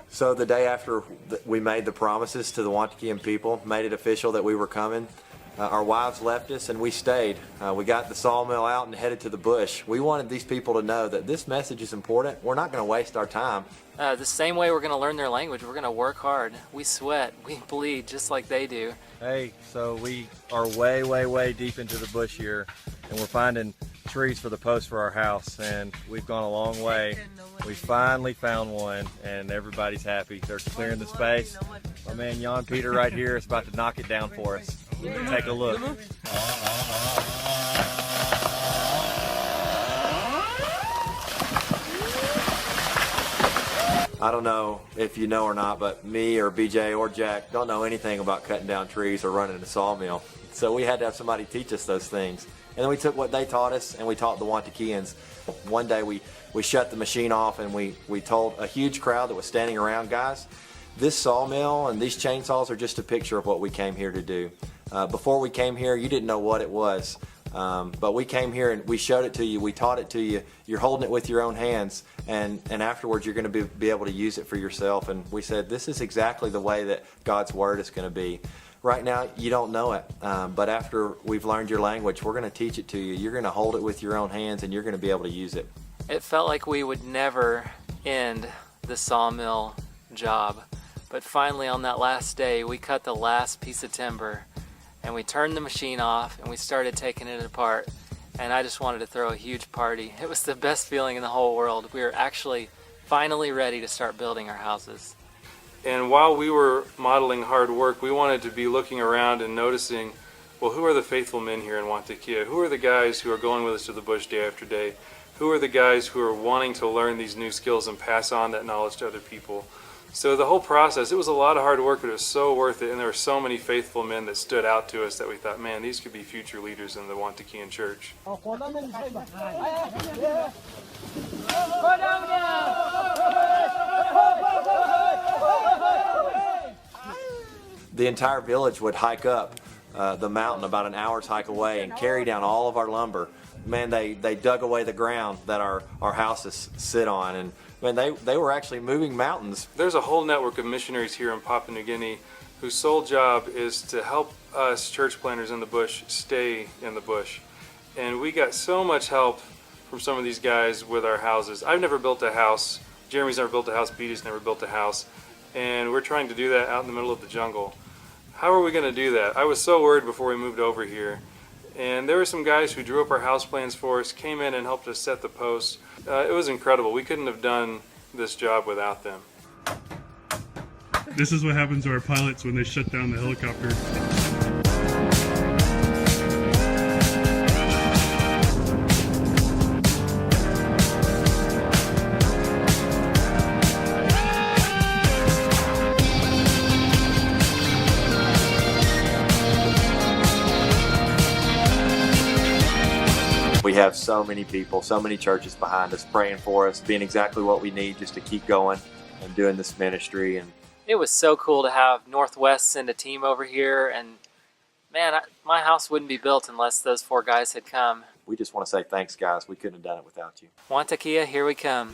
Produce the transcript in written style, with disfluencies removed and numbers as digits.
So the day after we made the promises to the Wantakian people, made it official that we were coming, our wives left us and we stayed. We got the sawmill out and headed to the bush. We wanted these people to know that this message is important. We're not going to waste our time. The same way we're going to learn their language, we're going to work hard. We sweat, we bleed just like they do. Hey, so we are way deep into the bush here, and we're finding trees for the post for our house, and we've gone a long way. We finally found one, and everybody's happy. They're clearing the space. My man Jan Peter right here is about to knock it down for us. Take a look. I don't know if you know or not, but me or BJ or Jack don't know anything about cutting down trees or running a sawmill. So we had to have somebody teach us those things. And then we took what they taught us and we taught the Wantakians. One day we shut the machine off and we told a huge crowd that was standing around, guys, this sawmill and these chainsaws are just a picture of what we came here to do. Before we came here, you didn't know what it was. But we came here and we showed it to you, we taught it to you, you're holding it with your own hands, and afterwards you're going to be able to use it for yourself. And we said this is exactly the way that God's Word is going to be. Right now you don't know it, but after we've learned your language, we're going to teach it to you. You're going to hold it with your own hands and you're going to be able to use it. It felt like we would never end the sawmill job, but finally on that last day we cut the last piece of timber. And we turned the machine off and we started taking it apart. And I just wanted to throw a huge party. It was the best feeling in the whole world. We were actually finally ready to start building our houses. And while we were modeling hard work, we wanted to be looking around and noticing, well, who are the faithful men here in Wantakia? Who are the guys who are going with us to the bush day after day? Who are the guys who are wanting to learn these new skills and pass on that knowledge to other people? So the whole process, it was a lot of hard work, but it was so worth it, and there were so many faithful men that stood out to us that we thought, man, these could be future leaders in the Wantakian church. The entire village would hike up the mountain about an hour's hike away and carry down all of our lumber. Man, they dug away the ground that our houses sit on, and man, they were actually moving mountains. There's a whole network of missionaries here in Papua New Guinea whose sole job is to help us church planters in the bush stay in the bush. And we got so much help from some of these guys with our houses. I've never built a house. Jeremy's never built a house. BJ's never built a house. And we're trying to do that out in the middle of the jungle. How are we going to do that? I was so worried before we moved over here. And there were some guys who drew up our house plans for us, came in and helped us set the posts. It was incredible. We couldn't have done this job without them. This is what happens to our pilots when they shut down the helicopter. We have so many people, so many churches behind us praying for us, being exactly what we need just to keep going and doing this ministry. And it was so cool to have Northwest send a team over here, and man, my house wouldn't be built unless those 4 guys had come. we just want to say thanks, guys. We couldn't have done it without you. Wantakia, here we come.